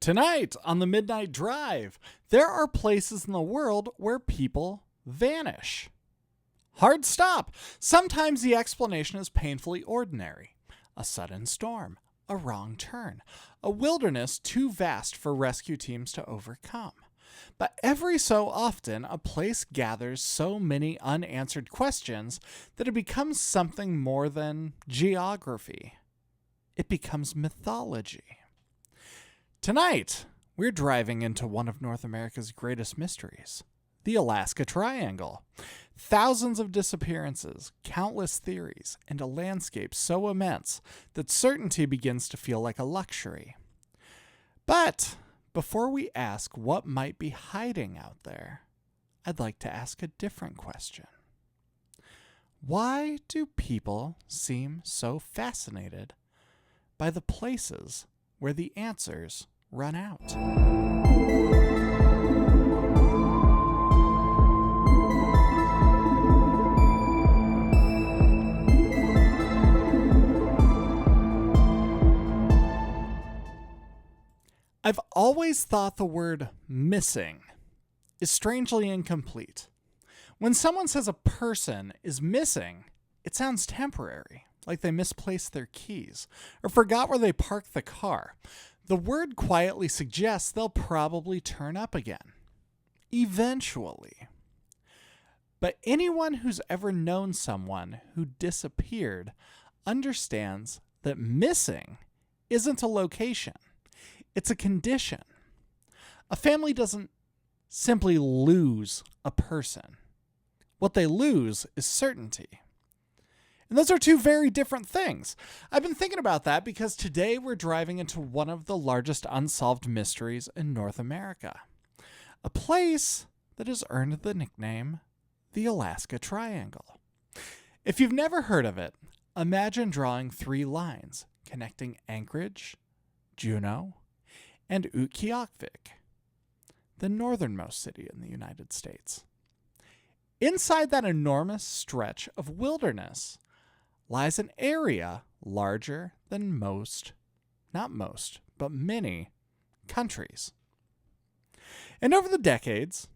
Tonight on the Midnight Drive, there are places in the world where people vanish. Hard stop. Sometimes the explanation is painfully ordinary. A sudden storm, a wrong turn, a wilderness too vast for rescue teams to overcome. But every so often, a place gathers so many unanswered questions that it becomes something more than geography. It becomes mythology. Tonight, we're driving into one of North America's greatest mysteries, the Alaska Triangle. Thousands of disappearances, countless theories, and a landscape so immense that certainty begins to feel like a luxury. But before we ask what might be hiding out there, I'd like to ask a different question. Why do people seem so fascinated by the places where the answers run out? I've always thought the word missing is strangely incomplete. When someone says a person is missing, it sounds temporary, like they misplaced their keys or forgot where they parked the car. The word quietly suggests they'll probably turn up again, eventually. But anyone who's ever known someone who disappeared understands that missing isn't a location. It's a condition. A family doesn't simply lose a person. What they lose is certainty. And those are two very different things. I've been thinking about that because today we're driving into one of the largest unsolved mysteries in North America. A place that has earned the nickname the Alaska Triangle. If you've never heard of it, imagine drawing 3 lines connecting Anchorage, Juneau, and Utqiagvik, the northernmost city in the United States. Inside that enormous stretch of wilderness lies an area larger than many countries. And over the decades,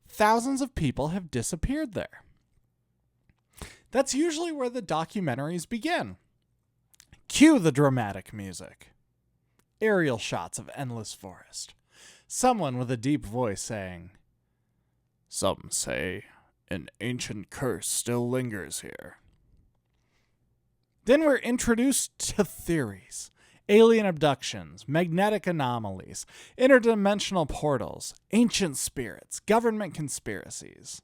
thousands of people have disappeared there. That's usually where the documentaries begin. Cue the dramatic music. Aerial shots of endless forest. Someone with a deep voice saying, "Some say an ancient curse still lingers here." Then we're introduced to theories, alien abductions, magnetic anomalies, interdimensional portals, ancient spirits, government conspiracies.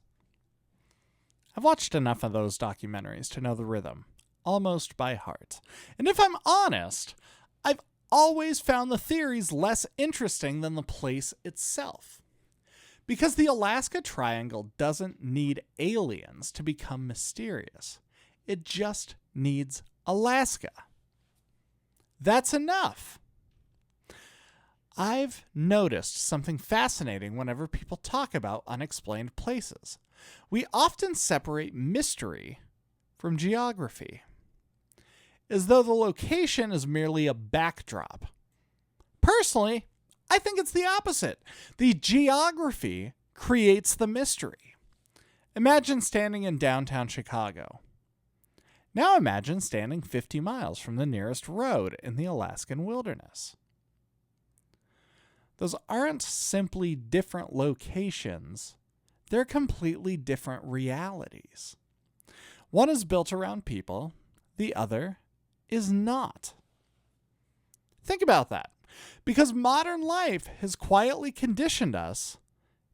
I've watched enough of those documentaries to know the rhythm, almost by heart. And if I'm honest, I've always found the theories less interesting than the place itself. Because the Alaska Triangle doesn't need aliens to become mysterious. It just needs Alaska. That's enough. I've noticed something fascinating whenever people talk about unexplained places. We often separate mystery from geography, as though the location is merely a backdrop. Personally, I think it's the opposite. The geography creates the mystery. Imagine standing in downtown Chicago. Now imagine standing 50 miles from the nearest road in the Alaskan wilderness. Those aren't simply different locations. They're completely different realities. One is built around people. The other is not. Think about that. Because modern life has quietly conditioned us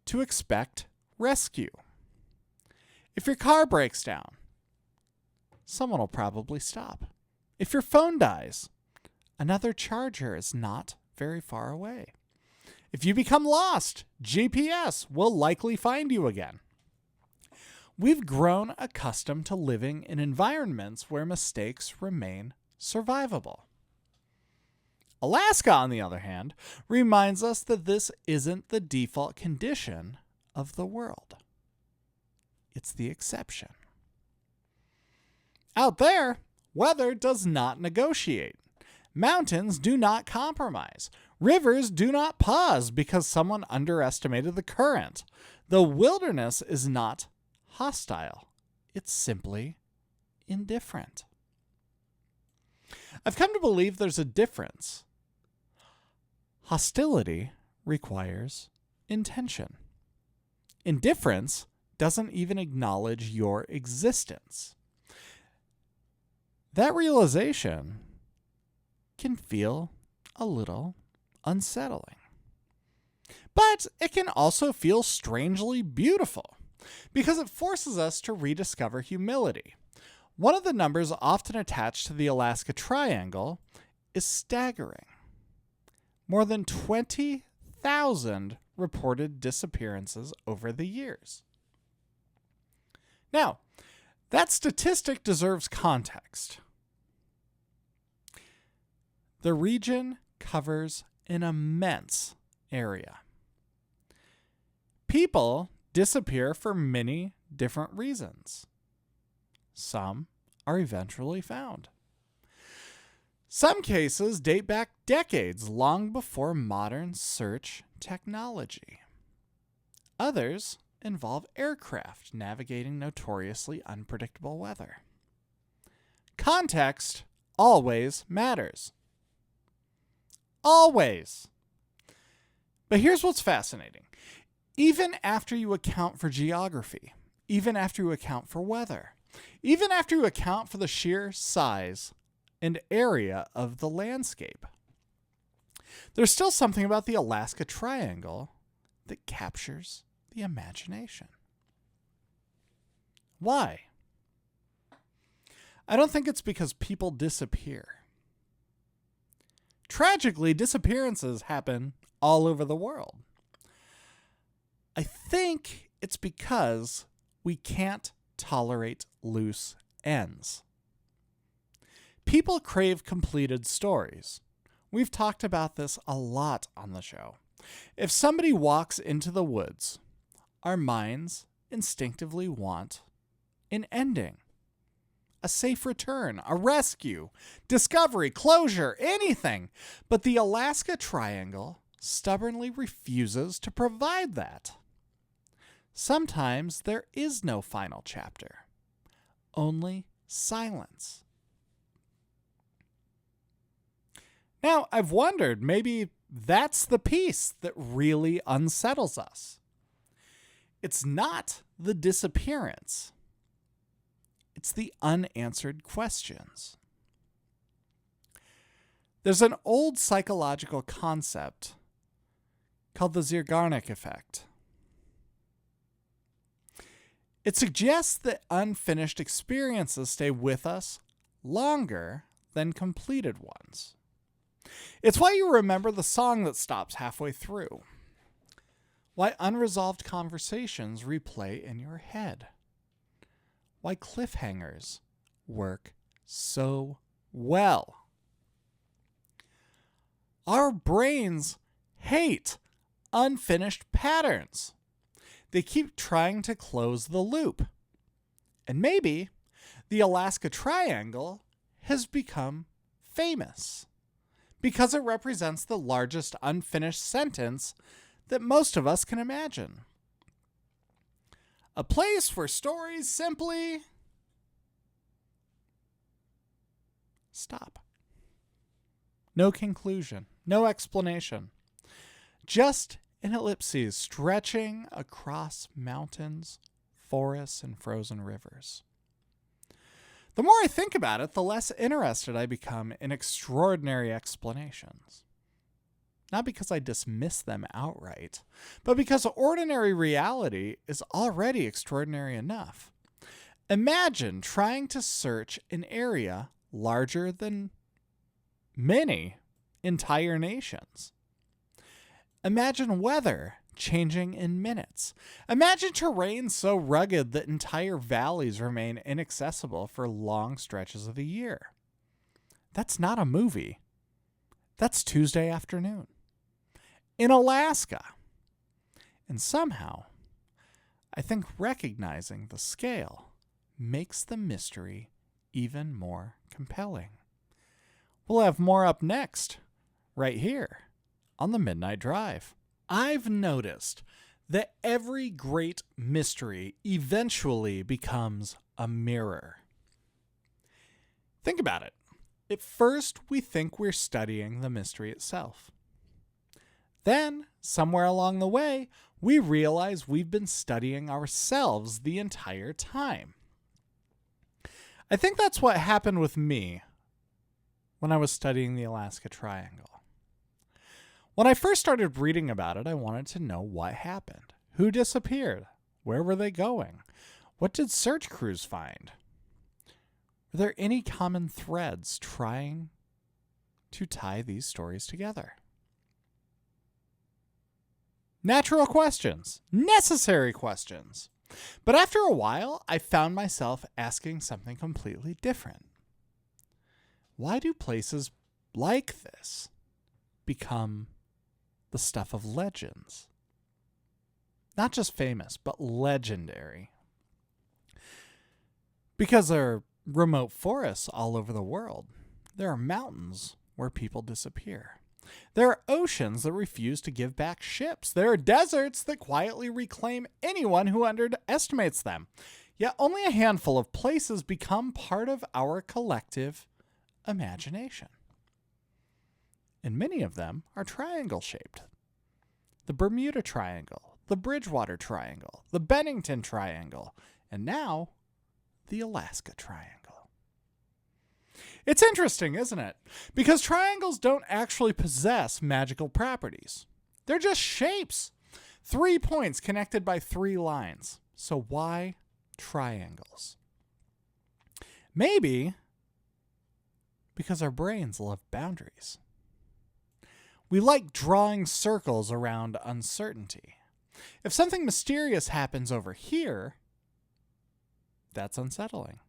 to expect rescue. If your car breaks down, someone will probably stop. If your phone dies, another charger is not very far away. If you become lost, GPS will likely find you again. We've grown accustomed to living in environments where mistakes remain survivable. Alaska, on the other hand, reminds us that this isn't the default condition of the world. It's the exception. Out there, weather does not negotiate. Mountains do not compromise. Rivers do not pause because someone underestimated the current. The wilderness is not hostile. It's simply indifferent. I've come to believe there's a difference. Hostility requires intention. Indifference doesn't even acknowledge your existence. That realization can feel a little unsettling. But it can also feel strangely beautiful because it forces us to rediscover humility. One of the numbers often attached to the Alaska Triangle is staggering. More than 20,000 reported disappearances over the years. Now, that statistic deserves context. The region covers an immense area. People disappear for many different reasons. Some are eventually found. Some cases date back decades, long before modern search technology. Others involve aircraft navigating notoriously unpredictable weather. Context always matters. Always. But here's what's fascinating. Even after you account for geography, even after you account for weather, even after you account for the sheer size and area of the landscape, there's still something about the Alaska Triangle that captures the imagination. Why? I don't think it's because people disappear. Tragically, disappearances happen all over the world. I think it's because we can't tolerate loose ends. People crave completed stories. We've talked about this a lot on the show. If somebody walks into the woods, our minds instinctively want an ending, a safe return, a rescue, discovery, closure, anything. But the Alaska Triangle stubbornly refuses to provide that. Sometimes there is no final chapter, only silence. Now, I've wondered, maybe that's the piece that really unsettles us. It's not the disappearance. It's the unanswered questions. There's an old psychological concept called the Zeigarnik effect. It suggests that unfinished experiences stay with us longer than completed ones. It's why you remember the song that stops halfway through. Why unresolved conversations replay in your head. Why cliffhangers work so well. Our brains hate unfinished patterns. They keep trying to close the loop. And maybe the Alaska Triangle has become famous because it represents the largest unfinished sentence that most of us can imagine. A place where stories simply stop. No conclusion, no explanation. Just an ellipses stretching across mountains, forests, and frozen rivers. The more I think about it, the less interested I become in extraordinary explanations. Not because I dismiss them outright, but because ordinary reality is already extraordinary enough. Imagine trying to search an area larger than many entire nations. Imagine weather changing in minutes. Imagine terrain so rugged that entire valleys remain inaccessible for long stretches of the year. That's not a movie. That's Tuesday afternoon in Alaska. And somehow, I think recognizing the scale makes the mystery even more compelling. We'll have more up next, right here on the Midnight Drive. I've noticed that every great mystery eventually becomes a mirror. Think about it. At first, we think we're studying the mystery itself. Then, somewhere along the way, we realize we've been studying ourselves the entire time. I think that's what happened with me when I was studying the Alaska Triangle. When I first started reading about it, I wanted to know what happened. Who disappeared? Where were they going? What did search crews find? Were there any common threads trying to tie these stories together? Natural questions, necessary questions. But after a while, I found myself asking something completely different. Why do places like this become the stuff of legends? Not just famous, but legendary. Because there are remote forests all over the world. There are mountains where people disappear. There are oceans that refuse to give back ships. There are deserts that quietly reclaim anyone who underestimates them. Yet only a handful of places become part of our collective imagination. And many of them are triangle-shaped. The Bermuda Triangle, the Bridgewater Triangle, the Bennington Triangle, and now the Alaska Triangle. It's interesting, isn't it? Because triangles don't actually possess magical properties. They're just shapes. 3 points connected by 3 lines. So why triangles? Maybe because our brains love boundaries. We like drawing circles around uncertainty. If something mysterious happens over here, that's unsettling.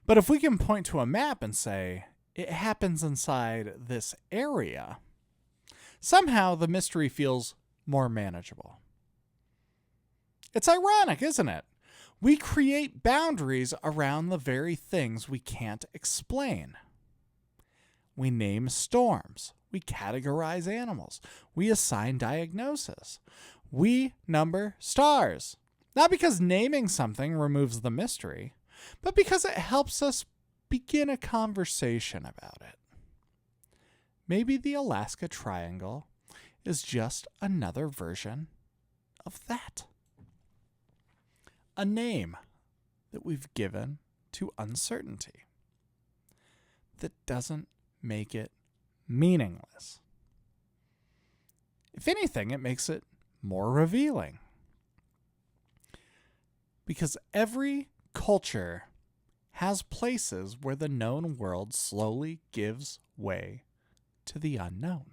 But if we can point to a map and say, it happens inside this area, somehow the mystery feels more manageable. It's ironic, isn't it? We create boundaries around the very things we can't explain. We name storms. We categorize animals. We assign diagnoses. We number stars. Not because naming something removes the mystery, but because it helps us begin a conversation about it. Maybe the Alaska Triangle is just another version of that. A name that we've given to uncertainty that doesn't make it meaningless. If anything, it makes it more revealing. Because every culture has places where the known world slowly gives way to the unknown.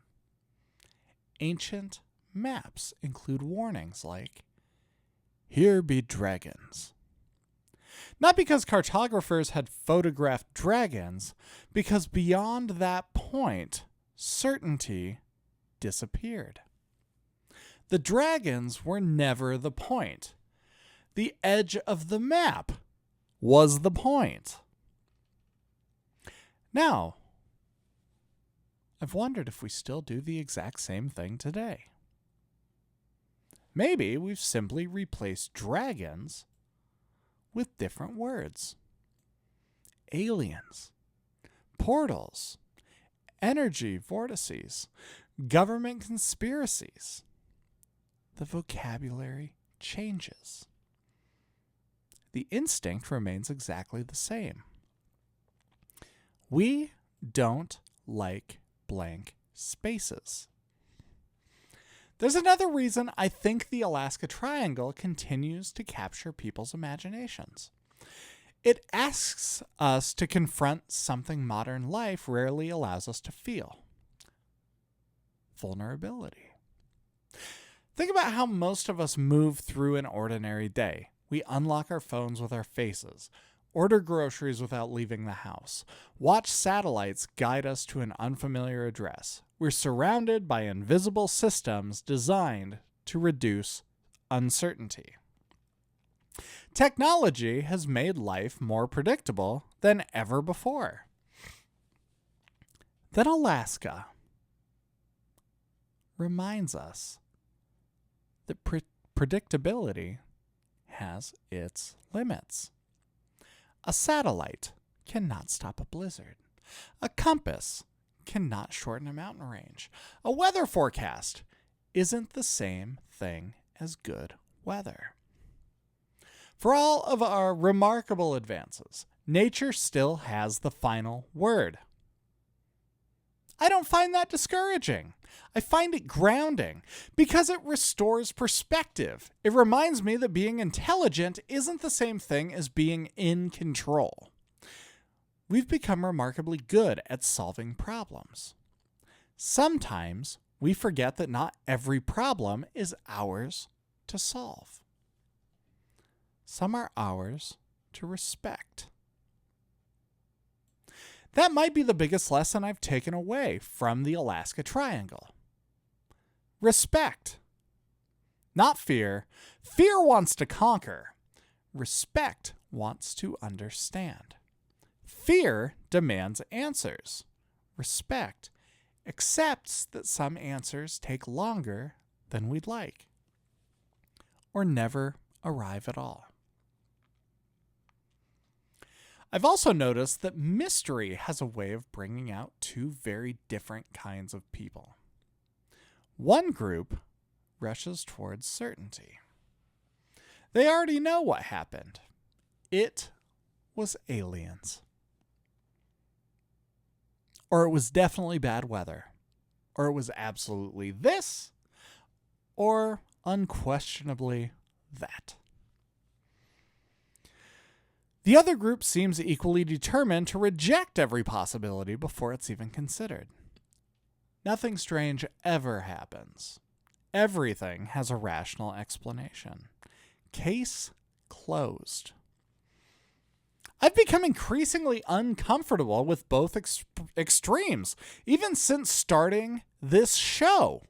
Ancient maps include warnings like, "Here be dragons." Not because cartographers had photographed dragons, because beyond that point, certainty disappeared. The dragons were never the point. The edge of the map was the point. Now, I've wondered if we still do the exact same thing today. Maybe we've simply replaced dragons with different words. Aliens, portals, energy vortices, government conspiracies. The vocabulary changes. The instinct remains exactly the same. We don't like blank spaces. There's another reason I think the Alaska Triangle continues to capture people's imaginations. It asks us to confront something modern life rarely allows us to feel: vulnerability. Think about how most of us move through an ordinary day. We unlock our phones with our faces, order groceries without leaving the house, watch satellites guide us to an unfamiliar address. We're surrounded by invisible systems designed to reduce uncertainty. Technology has made life more predictable than ever before. Then Alaska reminds us that predictability has its limits. A satellite cannot stop a blizzard. A compass cannot shorten a mountain range. A weather forecast isn't the same thing as good weather. For all of our remarkable advances, nature still has the final word. I don't find that discouraging. I find it grounding because it restores perspective. It reminds me that being intelligent isn't the same thing as being in control. We've become remarkably good at solving problems. Sometimes we forget that not every problem is ours to solve. Some are ours to respect. That might be the biggest lesson I've taken away from the Alaska Triangle. Respect. Not fear. Fear wants to conquer. Respect wants to understand. Fear demands answers. Respect accepts that some answers take longer than we'd like, or never arrive at all. I've also noticed that mystery has a way of bringing out two very different kinds of people. One group rushes towards certainty. They already know what happened. It was aliens. Or it was definitely bad weather. Or it was absolutely this. Or unquestionably that. The other group seems equally determined to reject every possibility before it's even considered. Nothing strange ever happens. Everything has a rational explanation. Case closed. I've become increasingly uncomfortable with both extremes, even since starting this show.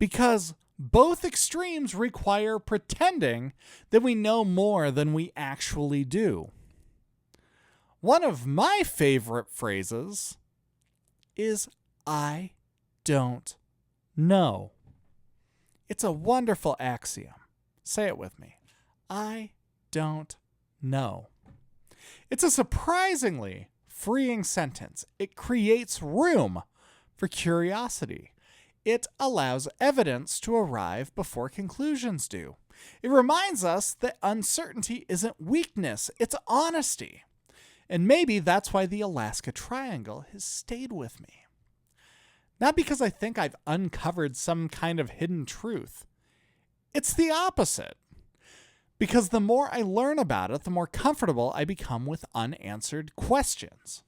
Because both extremes require pretending that we know more than we actually do. One of my favorite phrases is, I don't know. It's a wonderful axiom. Say it with me. I don't know. It's a surprisingly freeing sentence. It creates room for curiosity. It allows evidence to arrive before conclusions do. It reminds us that uncertainty isn't weakness, it's honesty. And maybe that's why the Alaska Triangle has stayed with me. Not because I think I've uncovered some kind of hidden truth. It's the opposite. Because the more I learn about it, the more comfortable I become with unanswered questions.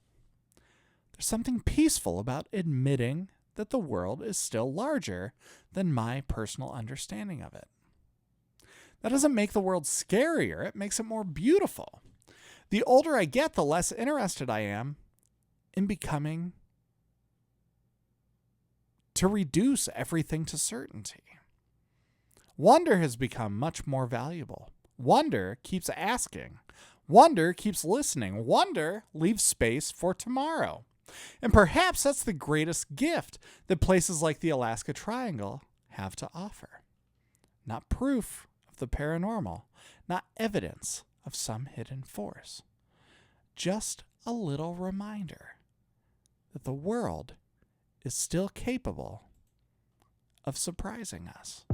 There's something peaceful about admitting that the world is still larger than my personal understanding of it. That doesn't make the world scarier, it makes it more beautiful. The older I get, the less interested I am in becoming to reduce everything to certainty. Wonder has become much more valuable. Wonder keeps asking. Wonder keeps listening. Wonder leaves space for tomorrow. And perhaps that's the greatest gift that places like the Alaska Triangle have to offer. Not proof of the paranormal, not evidence of some hidden force. Just a little reminder that the world is still capable of surprising us.